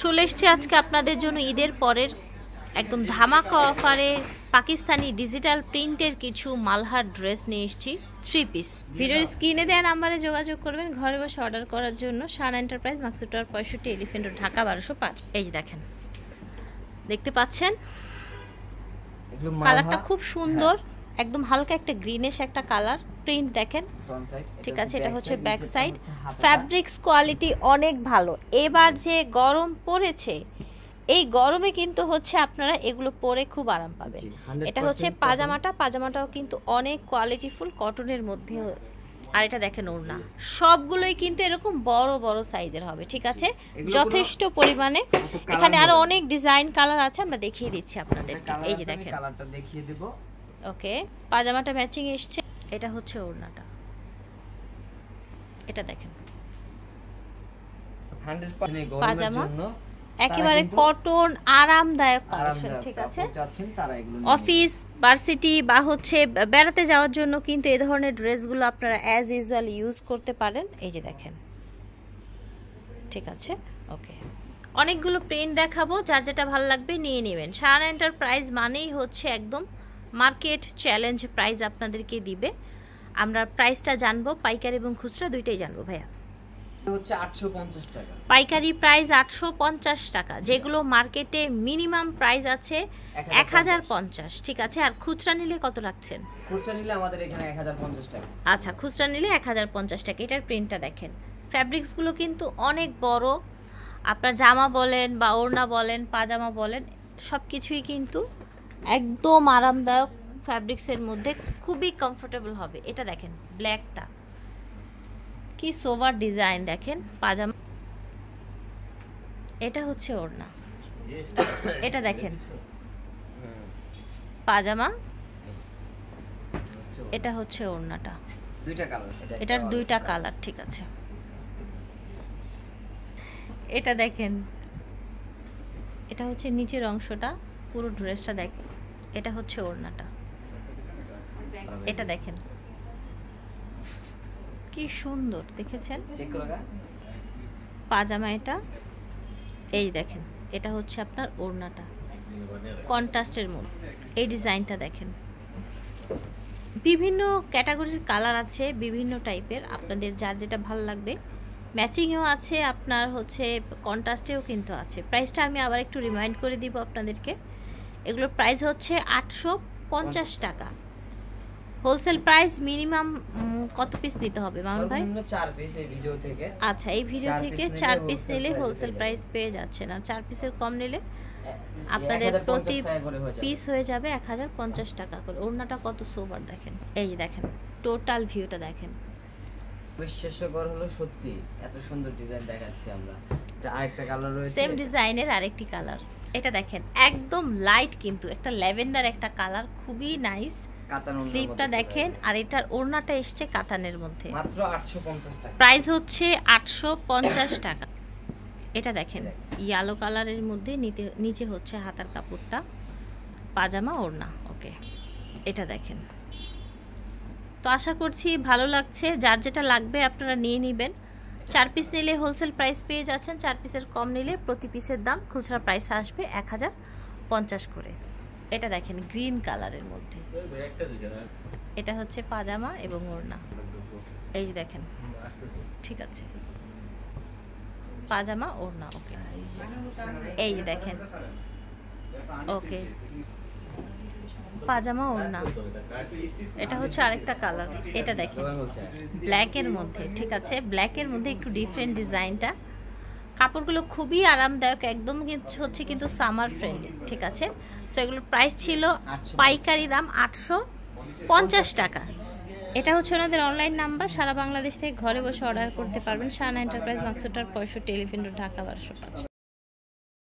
চলে এসেছি আজকে আপনাদের জন্য ঈদের পরের একদম ধামাকা অফারে পাকিস্তানি ডিজিটাল প্রিন্টের কিছু মালহার ড্রেস নিয়ে এসেছি 3 পিস। ভিডিওর স্ক্রিনে দেওয়া নাম্বারে যোগাযোগ করবেন ঘরে বসে অর্ডার করার জন্য। Shan enterprise, Maksud tower 65, elephant road, Dhaka 1205। এই যে দেখেন, দেখতে পাচ্ছেন কালারটা খুব সুন্দর, একদম হালকা একটা গ্রিনিশ একটা কালার। প্রিন্ট দেখেন, ঠিক আছে, এটা হচ্ছে ব্যাক সাইড। ফ্যাব্রিক্স কোয়ালিটি অনেক ভালো। এবার যে গরম পড়েছে, এই গরমে কিন্তু হচ্ছে আপনারা এগুলো পরে খুব আরাম পাবেন। এটা হচ্ছে পাজামাটাও কিন্তু অনেক কোয়ালিটিফুল কটনের মধ্যে। আর এটা দেখেন ওড়না, সবগুলোই কিন্তু এরকম বড় বড় সাইজের হবে, ঠিক আছে, যথেষ্ট পরিমাণে। এখানে আরো অনেক ডিজাইন কালার আছে, আমরা দেখিয়ে দিচ্ছি আপনাদেরকে। এই যে দেখেন, কালারটা দেখিয়ে দেব। ওকে, পাজামাটা ম্যাচিং এসছে। এটা হচ্ছে ওড়নাটা, এটা দেখেন, 100% পাজামা একেবারে কটন, আরামদায়ক কালেকশন, ঠিক আছে। অফিস, ভার্সিটি বা হচ্ছে বেড়াতে যাওয়ার জন্য কিন্তু এই ধরনের ড্রেসগুলো আপনারা অ্যাজ ইউজুয়াল ইউজ করতে পারেন। এই যে দেখেন, ঠিক আছে, ওকে। অনেকগুলো প্রিন্ট দেখাবো, যার যেটা ভালো লাগবে নিয়ে নেবেন। শান এন্টারপ্রাইজ মানেই হচ্ছে একদম মার্কেট চ্যালেঞ্জ প্রাইস আপনাদেরকে দিবে। আমরা প্রাইসটা জানবো, পাইকারি এবং খুচরা দুইটাই জানবো। ভাইয়া হচ্ছে 850 টাকা পাইকারি প্রাইস, 850 টাকা, যেগুলো মার্কেটে মিনিমাম প্রাইস আছে 1050, ঠিক আছে। আর খুচরা নিলে কত রাখছেন? খুচরা নিলে আমাদের এখানে 1050 টাকা। আচ্ছা, খুচরা নিলে 1050 টাকা। এটার প্রিন্টটা দেখেন, ফ্যাব্রিক্সগুলো কিন্তু অনেক বড়। আপনার জামা বলেন বা ওড়না বলেন, পাজামা বলেন, সব কিছুই কিন্তু একদম আরামদায়ক ফ্যাব্রিক্সের মধ্যে, খুবই কমফোর্টেবল হবে। এটা দেখেন, ব্ল্যাকটা কি সোভার ডিজাইন দেখেন, পাজামা। এটা হচ্ছে ওড়না, এটা দেখেন পাজামা, এটা হচ্ছে ওড়নাটা। দুইটা কালার, এটার দুইটা কালার, ঠিক আছে। এটা দেখেন, এটা হচ্ছে নিচের অংশটা, পুরো ড্রেসটা দেখেন। এটা হচ্ছে ওড়নাটা, এটা দেখেন কি সুন্দর, দেখেছেন পাজামা। এটা এই দেখেন, এটা হচ্ছে আপনার ওড়নাটা, কন্ট্রাস্টের মধ্যে। এই ডিজাইনটা দেখেন, বিভিন্ন ক্যাটাগরির কালার আছে, বিভিন্ন টাইপের, আপনাদের যার যেটা ভালো লাগবে। ম্যাচিংও আছে, আপনার হচ্ছে কন্ট্রাস্টেও কিন্তু আছে। প্রাইসটা আমি আবার একটু রিমাইন্ড করে দিব আপনাদেরকে। এগুলোর প্রাইস হচ্ছে 850 টাকা। হোলসেল প্রাইস মিনিমাম কত পিস নিতে হবে মামুন ভাই? 4 পিস এই ভিডিও থেকে। আচ্ছা, এই ভিডিও থেকে 4 পিস নিলে হোলসেল প্রাইস পেয়ে যাচ্ছেন। আর 4 পিসের কম নিলে আপনাদের প্রতি পিস হয়ে যাবে 1050 টাকা করে। ওড়নাটা কত সোবার দেখেন, এই যে দেখেন, টোটাল ভিউটা দেখেন। বিশেষকর হলো সত্যি এত সুন্দর ডিজাইন দেখাচ্ছি আমরা। এটা আরেকটা কালার রয়েছে, সেম ডিজাইনের আরেকটি কালার। এটা দেখেন, একদম লাইট কিন্তু একটা ল্যাভেন্ডার একটা কালার, খুবই নাইস। স্লিপটা দেখেন, আর এটার ওড়নাটা এসছে কাতানের মধ্যে, মাত্র 850 টাকা। প্রাইস হচ্ছে 850 টাকা। এটা দেখেন, ইয়েলো কালারের মধ্যে, নিচে হচ্ছে হাতার কাপড়টা, পাজামা ওড়না, ওকে। এটা দেখেন, তো আশা করছি ভালো লাগছে। যার যেটা লাগবে আপনারা নিয়ে নেবেন। 4 পিস নিলে হোলসেল প্রাইস পেয়ে যাচ্ছেন, 4 পিসের কম নিলে প্রতি পিসের দাম খুচরা প্রাইস আসবে 1050 করে। এটা দেখেন, গ্রিন কালারের মধ্যে, এটা হচ্ছে পাজামা এবং ওড়না। এই যে দেখেন, ঠিক আছে, পাজামা ওড়না, ওকে। এই যে দেখেন, ওকে, পাজামা ওড়না। এটা হচ্ছে আরেকটা কালার, এটা দেখেন ব্ল্যাকের মধ্যে, ঠিক আছে, ব্ল্যাকের মধ্যে একটু ডিফারেন্ট ডিজাইনটা। কাপড়গুলো খুবই আরামদায়ক, একদম হচ্ছে কিন্তু সামার ফ্রেন্ডলি, ঠিক আছে। সো এগুলোর প্রাইস ছিল পাইকারি দাম 850 টাকা। এটা হচ্ছে ওনাদের অনলাইন নাম্বার, সারা বাংলাদেশ থেকে ঘরে বসে অর্ডার করতে পারবেন। Shan enterprise, Maksud tower 65, elephant road, Dhaka 1205।